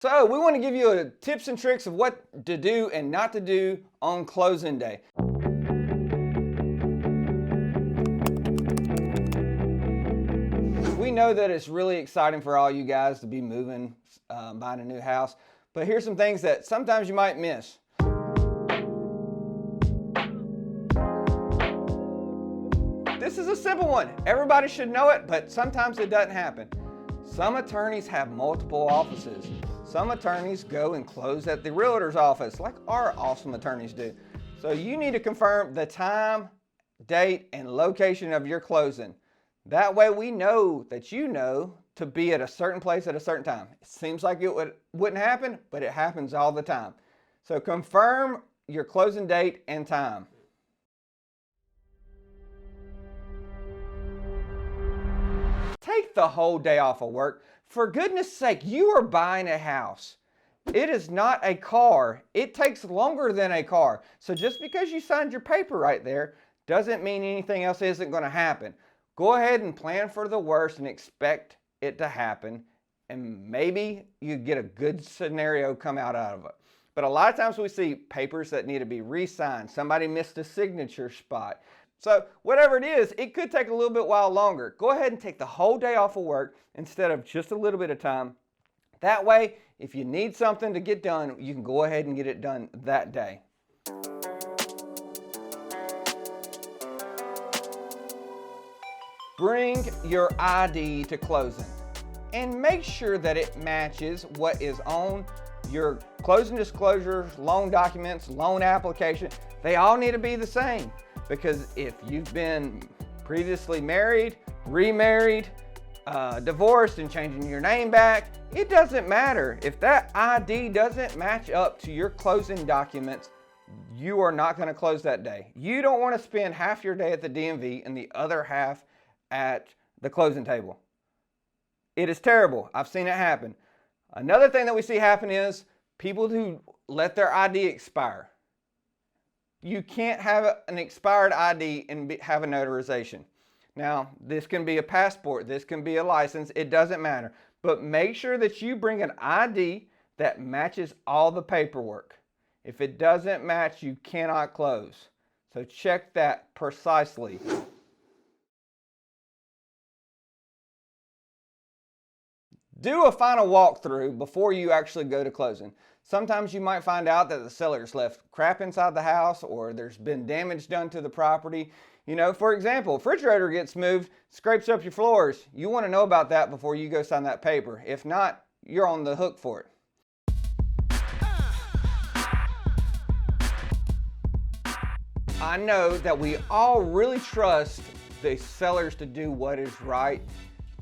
So we want to give you tips and tricks of what to do and not to do on closing day. We know that it's really exciting for all you guys to be moving, buying a new house, but here's some things that sometimes you might miss. This is a simple one. Everybody should know it, but sometimes it doesn't happen. Some attorneys have multiple offices. Some attorneys go and close at the realtor's office, like our awesome attorneys do. So you need to confirm the time, date, and location of your closing. That way we know that you know to be at a certain place at a certain time. It seems like it wouldn't happen, but it happens all the time. So confirm your closing date and time. Take the whole day off of work. For goodness sake, you are buying a house. It is not a car. It takes longer than a car. So just because you signed your paper right there doesn't mean anything else isn't going to happen. Go ahead and plan for the worst and expect it to happen. And maybe you get a good scenario come out of it. But a lot of times we see papers that need to be re-signed. Somebody missed a signature spot. So whatever it is, it could take a little bit while longer. Go ahead and take the whole day off of work instead of just a little bit of time. That way, if you need something to get done, you can go ahead and get it done that day. Bring your ID to closing and make sure that it matches what is on your closing disclosures, loan documents, loan application. They all need to be the same. Because if you've been previously married, remarried, divorced and changing your name back, it doesn't matter. If that ID doesn't match up to your closing documents, you are not going to close that day. You don't want to spend half your day at the DMV and the other half at the closing table. It is terrible. I've seen it happen. Another thing that we see happen is people who let their ID expire. You can't have an expired ID and have a notarization. Now, this can be a passport, this can be a license, it doesn't matter. But make sure that you bring an ID that matches all the paperwork. If it doesn't match, you cannot close. So check that precisely. Do a final walkthrough before you actually go to closing. Sometimes you might find out that the seller's left crap inside the house or there's been damage done to the property. You know, for example, refrigerator gets moved, scrapes up your floors. You want to know about that before you go sign that paper. If not, you're on the hook for it. I know that we all really trust the sellers to do what is right,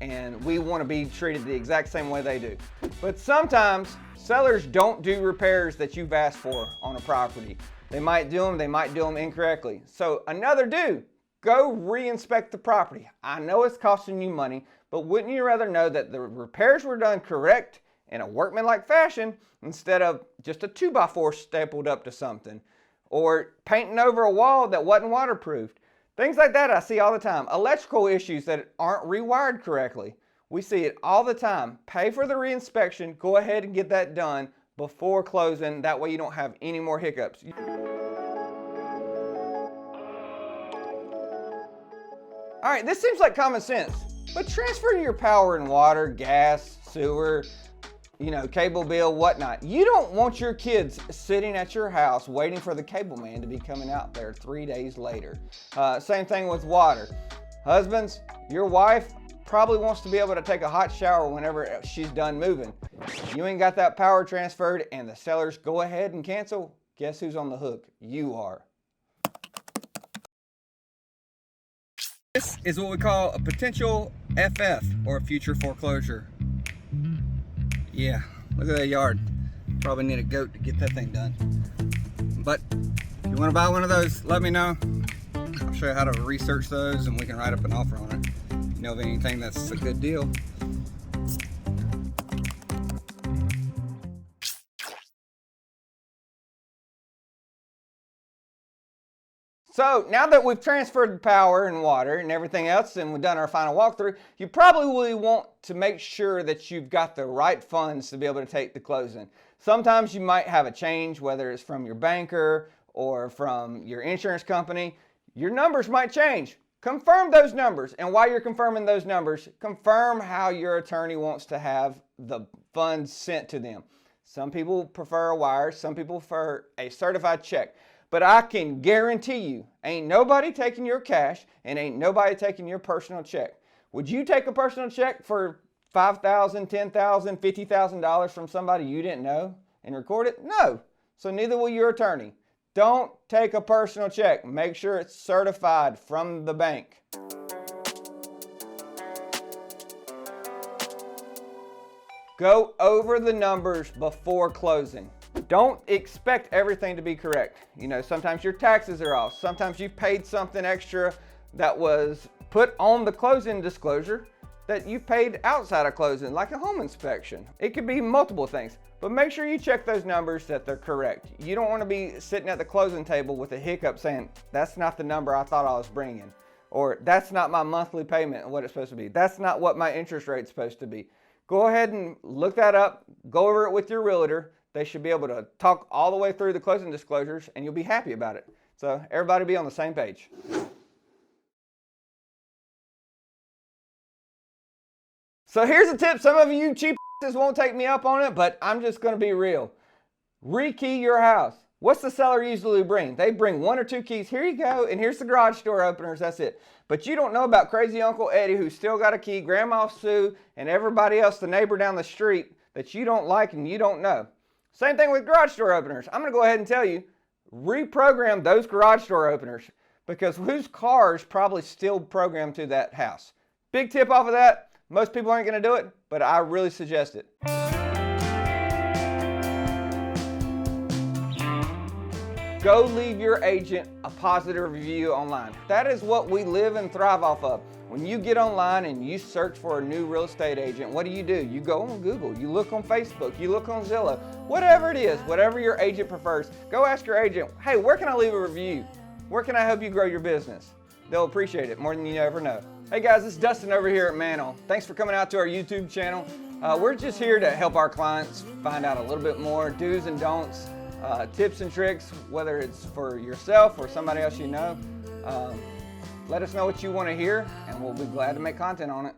and we want to be treated the exact same way they do. But sometimes sellers don't do repairs that you've asked for on a property. They might do them incorrectly. So another do, go re-inspect the property. I know it's costing you money, but wouldn't you rather know that the repairs were done correct in a workmanlike fashion instead of just a 2x4 stapled up to something or painting over a wall that wasn't waterproofed? Things like that I see all the time. Electrical issues that aren't rewired correctly. We see it all the time. Pay for the reinspection. Go ahead and get that done before closing. That way you don't have any more hiccups. All right, this seems like common sense, but transfer your power and water, gas, sewer, cable bill, whatnot. You don't want your kids sitting at your house waiting for the cable man to be coming out there 3 days later. Same thing with water. Husbands, your wife probably wants to be able to take a hot shower whenever she's done moving. If you ain't got that power transferred and the sellers go ahead and cancel, guess who's on the hook? You are. This is what we call a potential FF, or a future foreclosure. Yeah, look at that yard. Probably need a goat to get that thing done. But if you want to buy one of those, let me know. I'll show you how to research those and we can write up an offer on it. If you know of anything that's a good deal. So now that we've transferred the power and water and everything else and we've done our final walkthrough, you probably will want to make sure that you've got the right funds to be able to take the closing. Sometimes you might have a change, whether it's from your banker or from your insurance company. Your numbers might change. Confirm those numbers, and while you're confirming those numbers, confirm how your attorney wants to have the funds sent to them. Some people prefer a wire, some people prefer a certified check. But I can guarantee you, ain't nobody taking your cash and ain't nobody taking your personal check. Would you take a personal check for $5,000, $10,000, $50,000 from somebody you didn't know and record it? No. So neither will your attorney. Don't take a personal check. Make sure it's certified from the bank. Go over the numbers before closing. Don't expect everything to be correct. You know, sometimes your taxes are off. Sometimes you paid something extra that was put on the closing disclosure that you paid outside of closing, like a home inspection. It could be multiple things, but make sure you check those numbers that they're correct. You don't want to be sitting at the closing table with a hiccup saying, that's not the number I thought I was bringing, or that's not my monthly payment and what it's supposed to be. That's not what my interest rate's supposed to be. Go ahead and look that up, go over it with your realtor. They should be able to talk all the way through the closing disclosures and you'll be happy about it. So everybody be on the same page. So here's a tip. Some of you cheap won't take me up on it, but I'm just going to be real. Rekey your house. What's the seller usually bring? They bring 1 or 2 keys. Here you go, and here's the garage door openers. That's it. But you don't know about crazy Uncle Eddie who's still got a key, Grandma Sue, and everybody else, the neighbor down the street that you don't like and you don't know. Same thing with garage door openers. I'm going to go ahead and tell you, reprogram those garage door openers because whose car is probably still programmed to that house? Big tip off of that. Most people aren't going to do it, but I really suggest it. Go leave your agent a positive review online. That is what we live and thrive off of. When you get online and you search for a new real estate agent, what do? You go on Google, you look on Facebook, you look on Zillow, whatever it is, whatever your agent prefers, go ask your agent, hey, where can I leave a review? Where can I help you grow your business? They'll appreciate it more than you ever know. Hey guys, it's Dustin over here at Mantle. Thanks for coming out to our YouTube channel. We're just here to help our clients find out a little bit more do's and don'ts, tips and tricks, whether it's for yourself or somebody else you know. Let us know what you want to hear and we'll be glad to make content on it.